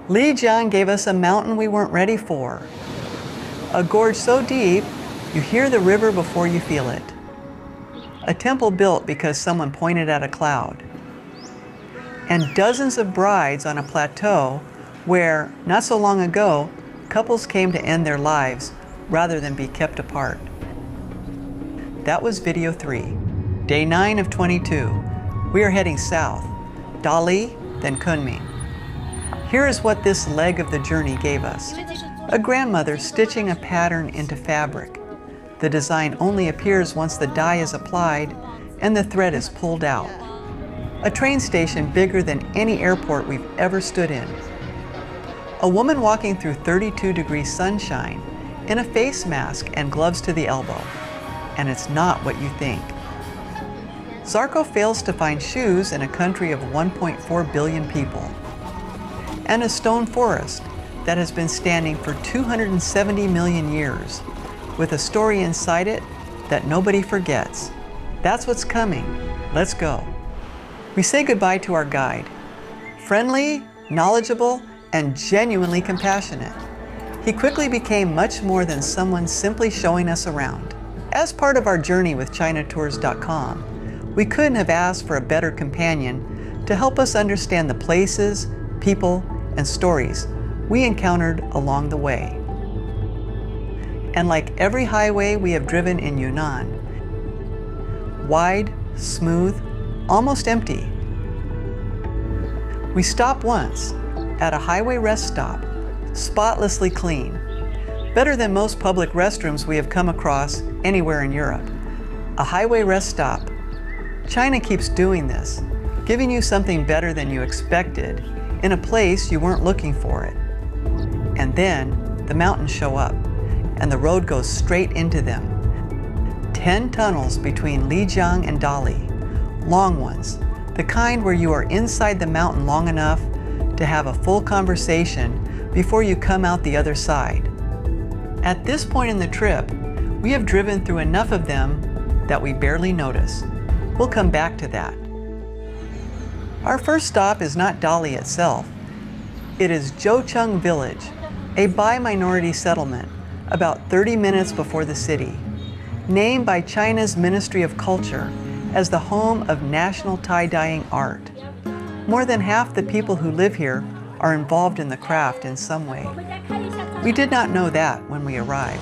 Lijiang gave us a mountain we weren't ready for. A gorge so deep, you hear the river before you feel it. A temple built because someone pointed at a cloud. And dozens of brides on a plateau where, not so long ago, couples came to end their lives rather than be kept apart. That was video 3, day 9 of 22. We are heading south, Dali, then Kunming. Here is what this leg of the journey gave us. A grandmother stitching a pattern into fabric. The design only appears once the dye is applied and the thread is pulled out. A train station bigger than any airport we've ever stood in. A woman walking through 32-degree sunshine in a face mask and gloves to the elbow. And it's not what you think. Zarko fails to find shoes in a country of 1.4 billion people. And a stone forest that has been standing for 270 million years, with a story inside it that nobody forgets. That's what's coming. Let's go. We say goodbye to our guide. Friendly, knowledgeable, and genuinely compassionate. He quickly became much more than someone simply showing us around. As part of our journey with ChinaTours.com, we couldn't have asked for a better companion to help us understand the places, people, and stories we encountered along the way. And like every highway we have driven in Yunnan, wide, smooth, almost empty. We stop once at a highway rest stop, spotlessly clean, better than most public restrooms we have come across anywhere in Europe. A highway rest stop. China keeps doing this, giving you something better than you expected in a place you weren't looking for it. And then the mountains show up and the road goes straight into them. 10 tunnels between Lijiang and Dali, long ones, the kind where you are inside the mountain long enough to have a full conversation before you come out the other side. At this point in the trip, we have driven through enough of them that we barely notice. We'll come back to that. Our first stop is not Dali itself. It is Zhoucheng village, a bi-minority settlement about 30 minutes before the city, named by China's Ministry of Culture as the home of national tie-dyeing art. More than half the people who live here are involved in the craft in some way. We did not know that when we arrived.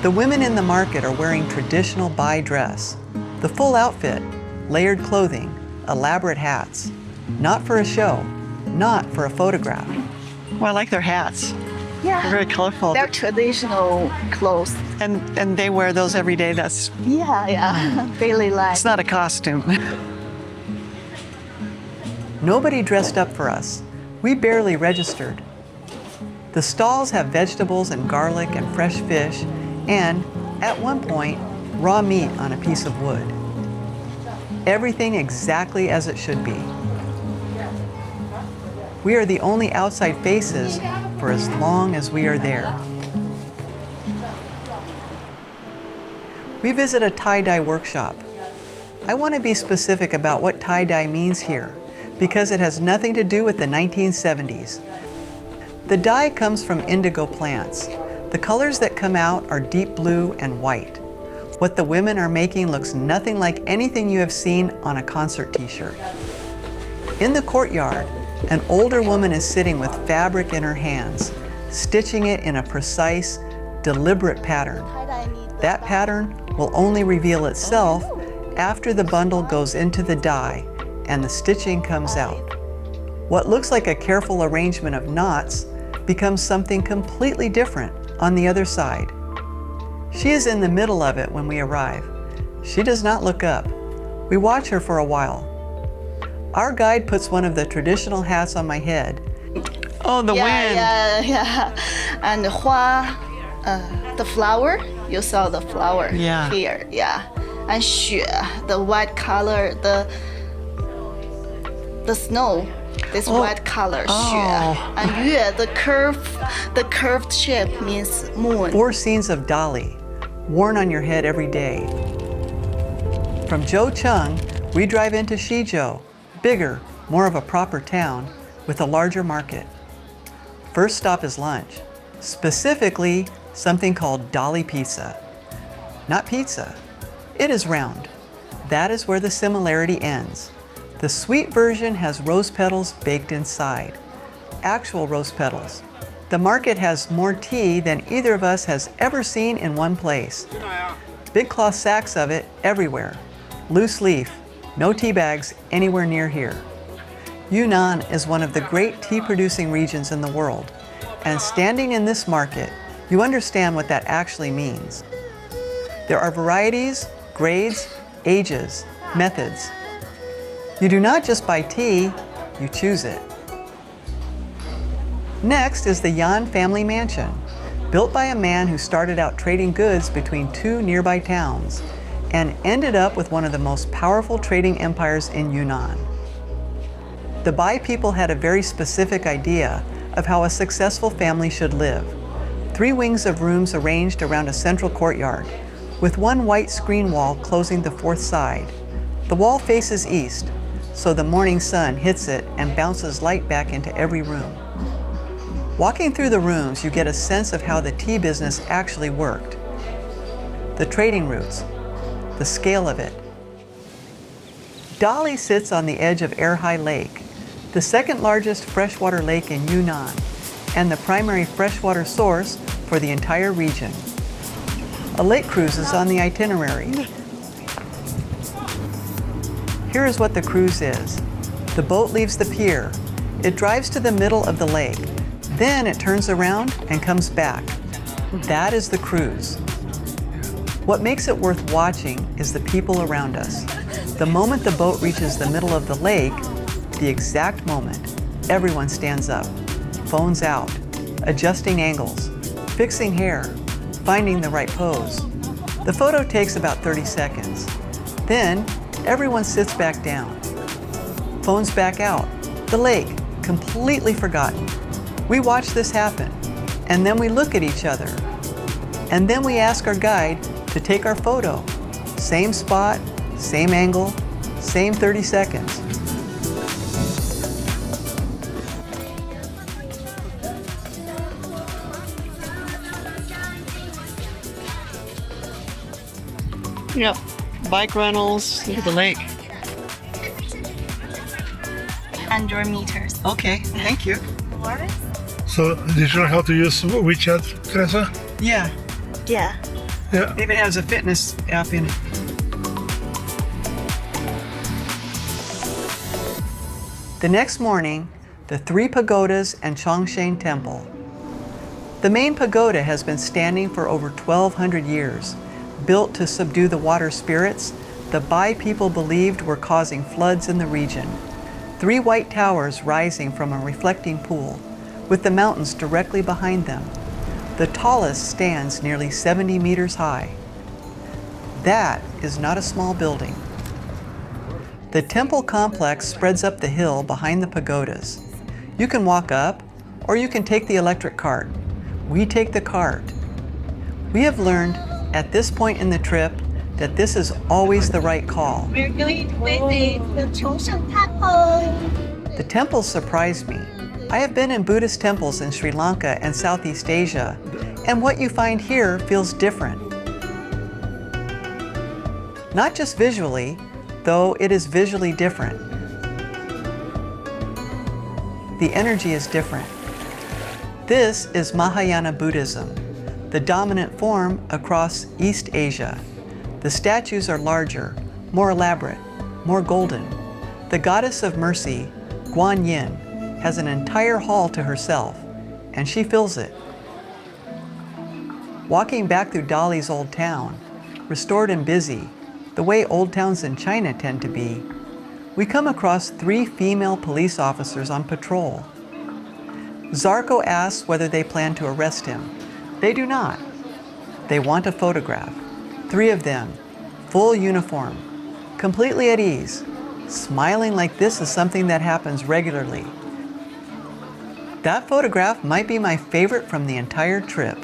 The women in the market are wearing traditional Bai dress, the full outfit, layered clothing, elaborate hats. Not for a show, not for a photograph. Well, I like their hats. Yeah. They're very colorful. They're traditional clothes. And they wear those every day. That's Yeah. Daily life. It's not a costume. Nobody dressed up for us. We barely registered. The stalls have vegetables and garlic and fresh fish and, at one point, raw meat on a piece of wood. Everything exactly as it should be. We are the only outside faces for as long as we are there. We visit a tie-dye workshop. I want to be specific about what tie-dye means here, because it has nothing to do with the 1970s. The dye comes from indigo plants. The colors that come out are deep blue and white. What the women are making looks nothing like anything you have seen on a concert t-shirt. In the courtyard, an older woman is sitting with fabric in her hands, stitching it in a precise, deliberate pattern. That pattern will only reveal itself after the bundle goes into the dye and the stitching comes out. What looks like a careful arrangement of knots becomes something completely different on the other side. She is in the middle of it when we arrive. She does not look up. We watch her for a while. Our guide puts one of the traditional hats on my head. Oh, the wind! Yeah. And the hua, the flower, you saw the flower here, yeah. And xue, the white color, the snow, this white color, xue. And yue, the curved shape means moon. 4 scenes of Dali, worn on your head every day. From Zhoucheng, we drive into Xizhou, bigger, more of a proper town, with a larger market. First stop is lunch, specifically something called Dali Pizza. Not pizza, it is round. That is where the similarity ends. The sweet version has rose petals baked inside. Actual rose petals. The market has more tea than either of us has ever seen in one place. Big cloth sacks of it everywhere. Loose leaf, no tea bags anywhere near here. Yunnan is one of the great tea-producing regions in the world, and standing in this market, you understand what that actually means. There are varieties, grades, ages, methods. You do not just buy tea, you choose it. Next is the Yan family mansion, built by a man who started out trading goods between two nearby towns and ended up with one of the most powerful trading empires in Yunnan. The Bai people had a very specific idea of how a successful family should live. 3 wings of rooms arranged around a central courtyard, with one white screen wall closing the 4th side. The wall faces east, so the morning sun hits it and bounces light back into every room. Walking through the rooms, you get a sense of how the tea business actually worked. The trading routes, the scale of it. Dali sits on the edge of Erhai Lake, the 2nd largest freshwater lake in Yunnan, and the primary freshwater source for the entire region. A lake cruise is on the itinerary. Here is what the cruise is. The boat leaves the pier. It drives to the middle of the lake. Then it turns around and comes back. That is the cruise. What makes it worth watching is the people around us. The moment the boat reaches the middle of the lake, the exact moment, everyone stands up, phones out, adjusting angles, fixing hair, finding the right pose. The photo takes about 30 seconds. Then, everyone sits back down. Phones back out. The lake, completely forgotten. We watch this happen, and then we look at each other. And then we ask our guide to take our photo. Same spot, same angle, same 30 seconds. Yep, bike rentals, look at the lake. 100 meters. Okay, thank you. So, did you know how to use WeChat, Teresa? Yeah, Yeah. Yeah. it even has a fitness app in it. The next morning, the 3 pagodas and Chongsheng temple. The main pagoda has been standing for over 1,200 years. Built to subdue the water spirits the Bai people believed were causing floods in the region. 3 white towers rising from a reflecting pool, with the mountains directly behind them. The tallest stands nearly 70 meters high. That is not a small building. The temple complex spreads up the hill behind the pagodas. You can walk up, or you can take the electric cart. We take the cart. We have learned at this point in the trip that this is always the right call. We're going to visit the Chongsheng temple. The temples surprised me. I have been in Buddhist temples in Sri Lanka and Southeast Asia, and what you find here feels different. Not just visually, though it is visually different. The energy is different. This is Mahayana Buddhism, the dominant form across East Asia. The statues are larger, more elaborate, more golden. The goddess of mercy, Guan Yin, has an entire hall to herself, and she fills it. Walking back through Dali's old town, restored and busy, the way old towns in China tend to be, we come across 3 female police officers on patrol. Zarko asks whether they plan to arrest him. They do not. They want a photograph. 3 of them, full uniform, completely at ease, smiling like this is something that happens regularly. That photograph might be my favorite from the entire trip.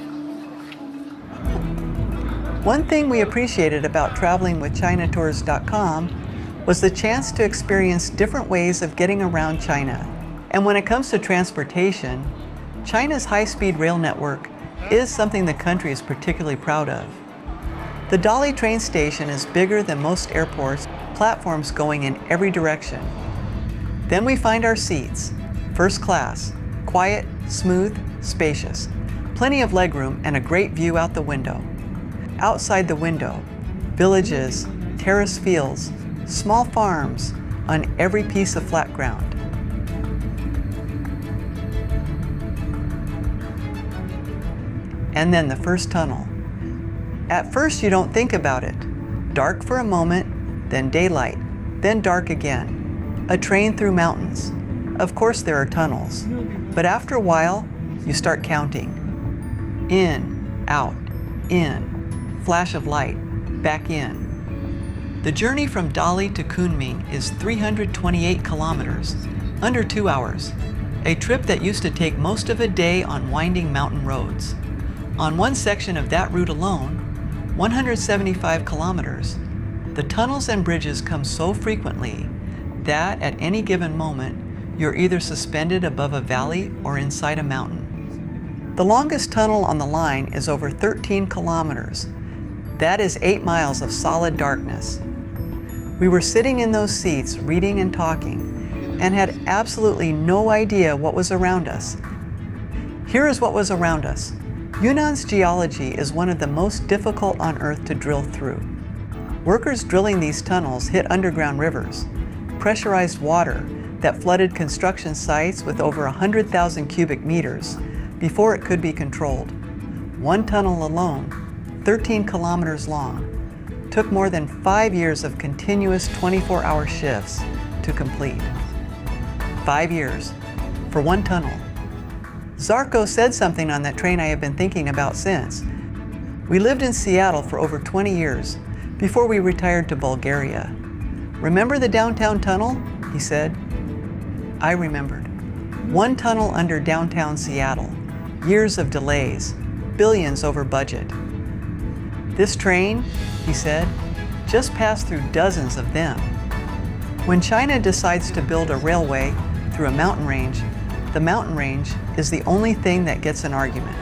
One thing we appreciated about traveling with ChinaTours.com was the chance to experience different ways of getting around China. And when it comes to transportation, China's high-speed rail network is something the country is particularly proud of. The Dali train station is bigger than most airports, platforms going in every direction. Then we find our seats. First class, quiet, smooth, spacious. Plenty of legroom and a great view out the window. Outside the window, villages, terrace fields, small farms on every piece of flat ground. And then the first tunnel. At first you don't think about it. Dark for a moment, then daylight, then dark again. A train through mountains. Of course there are tunnels, but after a while, you start counting. In, out, in, flash of light, back in. The journey from Dali to Kunming is 328 kilometers, under 2 hours, a trip that used to take most of a day on winding mountain roads. On one section of that route alone, 175 kilometers, the tunnels and bridges come so frequently that at any given moment, you're either suspended above a valley or inside a mountain. The longest tunnel on the line is over 13 kilometers. That is 8 miles of solid darkness. We were sitting in those seats, reading and talking, and had absolutely no idea what was around us. Here is what was around us. Yunnan's geology is one of the most difficult on Earth to drill through. Workers drilling these tunnels hit underground rivers, pressurized water that flooded construction sites with over 100,000 cubic meters before it could be controlled. One tunnel alone, 13 kilometers long, took more than 5 years of continuous 24-hour shifts to complete. 5 years for one tunnel. Zarko said something on that train I have been thinking about since. We lived in Seattle for over 20 years before we retired to Bulgaria. Remember the downtown tunnel? He said. I remembered. One tunnel under downtown Seattle. Years of delays. Billions over budget. This train, he said, just passed through dozens of them. When China decides to build a railway through a mountain range, the mountain range is the only thing that gets an argument.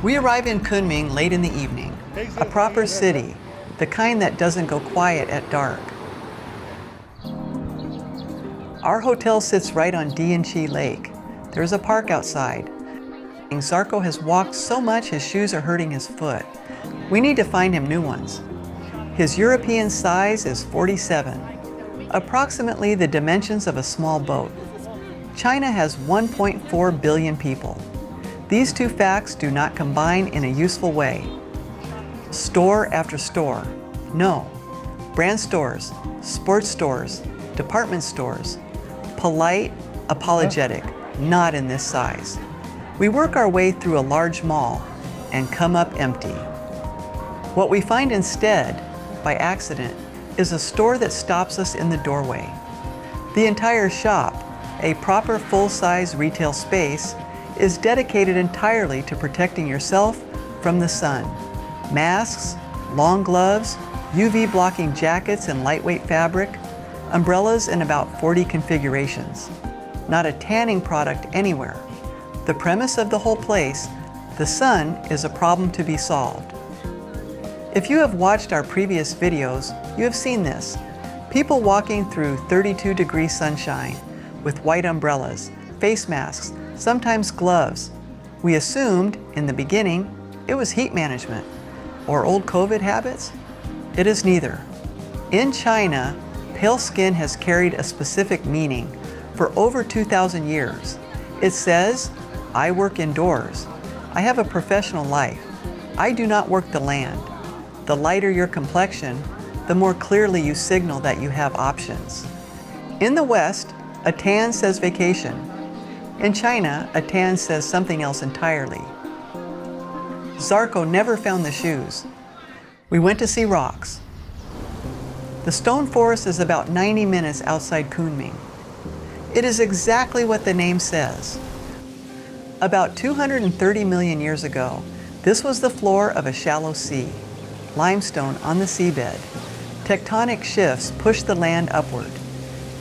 We arrive in Kunming late in the evening, a proper city, the kind that doesn't go quiet at dark. Our hotel sits right on Dianchi Lake. There's a park outside. Zarko has walked so much his shoes are hurting his foot. We need to find him new ones. His European size is 47, approximately the dimensions of a small boat. China has 1.4 billion people. These two facts do not combine in a useful way. Store after store. No. Brand stores, sports stores, department stores. Polite, apologetic, not in this size. We work our way through a large mall and come up empty. What we find instead, by accident, is a store that stops us in the doorway. The entire shop, a proper full-size retail space, is dedicated entirely to protecting yourself from the sun. Masks, long gloves, UV-blocking jackets in lightweight fabric, umbrellas in about 40 configurations. Not a tanning product anywhere. The premise of the whole place, the sun is a problem to be solved. If you have watched our previous videos, you have seen this. People walking through 32-degree sunshine with white umbrellas, face masks, sometimes gloves. We assumed, in the beginning, it was heat management or old COVID habits. It is neither. In China, pale skin has carried a specific meaning for over 2,000 years. It says, I work indoors. I have a professional life. I do not work the land. The lighter your complexion, the more clearly you signal that you have options. In the West, a tan says vacation. In China, a tan says something else entirely. Zarko never found the shoes. We went to see rocks. The stone forest is about 90 minutes outside Kunming. It is exactly what the name says. About 230 million years ago, this was the floor of a shallow sea, limestone on the seabed. Tectonic shifts pushed the land upward.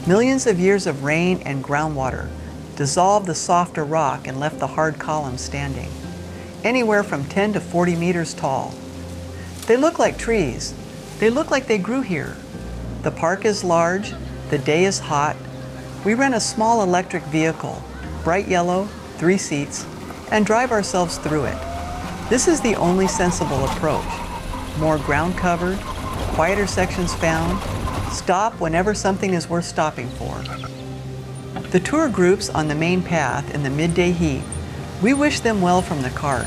Millions of years of rain and groundwater dissolved the softer rock and left the hard columns standing, anywhere from 10 to 40 meters tall. They look like trees. They look like they grew here. The park is large, the day is hot. We rent a small electric vehicle, bright yellow, 3 seats, and drive ourselves through it. This is the only sensible approach. More ground covered, quieter sections found. Stop whenever something is worth stopping for. The tour groups on the main path in the midday heat, we wish them well from the cart.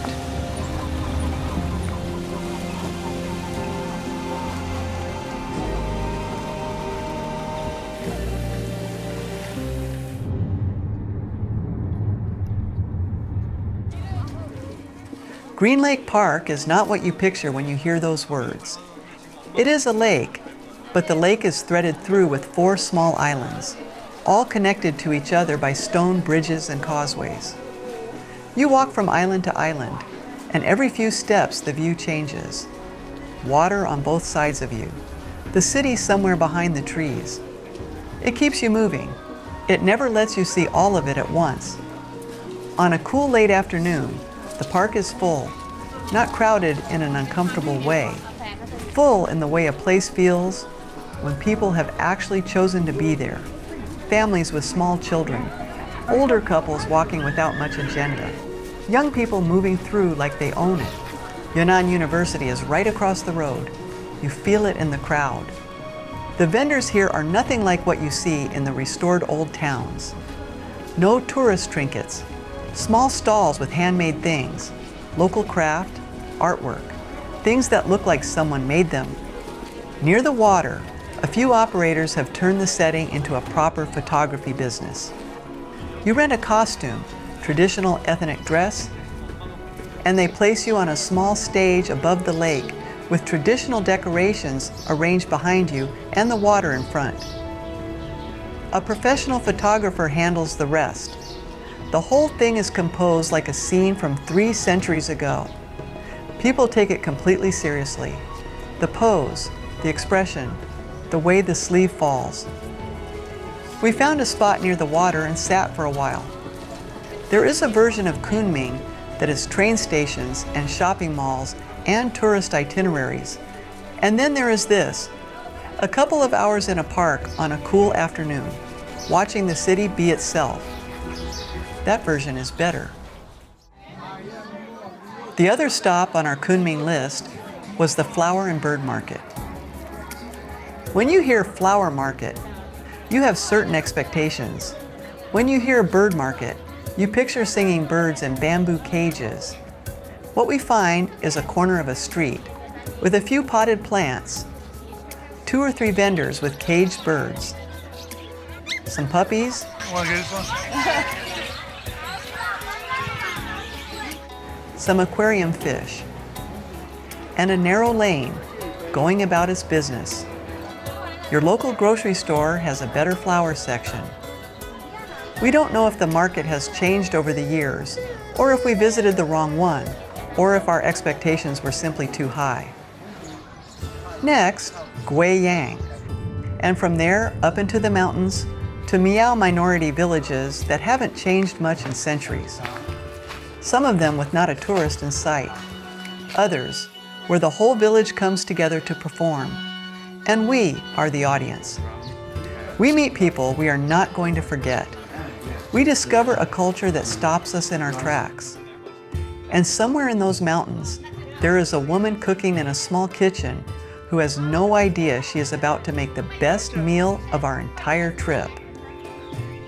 Green Lake Park is not what you picture when you hear those words. It is a lake, but the lake is threaded through with 4 small islands, all connected to each other by stone bridges and causeways. You walk from island to island, and every few steps the view changes. Water on both sides of you, the city somewhere behind the trees. It keeps you moving. It never lets you see all of it at once. On a cool late afternoon, the park is full, not crowded in an uncomfortable way, full in the way a place feels when people have actually chosen to be there. Families with small children, older couples walking without much agenda, young people moving through like they own it. Yunnan University is right across the road. You feel it in the crowd. The vendors here are nothing like what you see in the restored old towns. No tourist trinkets, small stalls with handmade things, local craft, artwork, things that look like someone made them. Near the water, a few operators have turned the setting into a proper photography business. You rent a costume, traditional ethnic dress, and they place you on a small stage above the lake with traditional decorations arranged behind you and the water in front. A professional photographer handles the rest. The whole thing is composed like a scene from 3 centuries ago. People take it completely seriously. The pose, the expression, the way the sleeve falls. We found a spot near the water and sat for a while. There is a version of Kunming that is train stations and shopping malls and tourist itineraries. And then there is this, a couple of hours in a park on a cool afternoon, watching the city be itself. That version is better. The other stop on our Kunming list was the flower and bird market. When you hear flower market, you have certain expectations. When you hear bird market, you picture singing birds in bamboo cages. What we find is a corner of a street with a few potted plants, 2 or 3 vendors with caged birds, some puppies, some aquarium fish, and a narrow lane going about its business. Your local grocery store has a better flower section. We don't know if the market has changed over the years, or if we visited the wrong one, or if our expectations were simply too high. Next, Guiyang, and from there up into the mountains to Miao minority villages that haven't changed much in centuries. Some of them with not a tourist in sight. Others, where the whole village comes together to perform, and we are the audience. We meet people we are not going to forget. We discover a culture that stops us in our tracks. And somewhere in those mountains, there is a woman cooking in a small kitchen who has no idea she is about to make the best meal of our entire trip.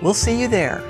We'll see you there.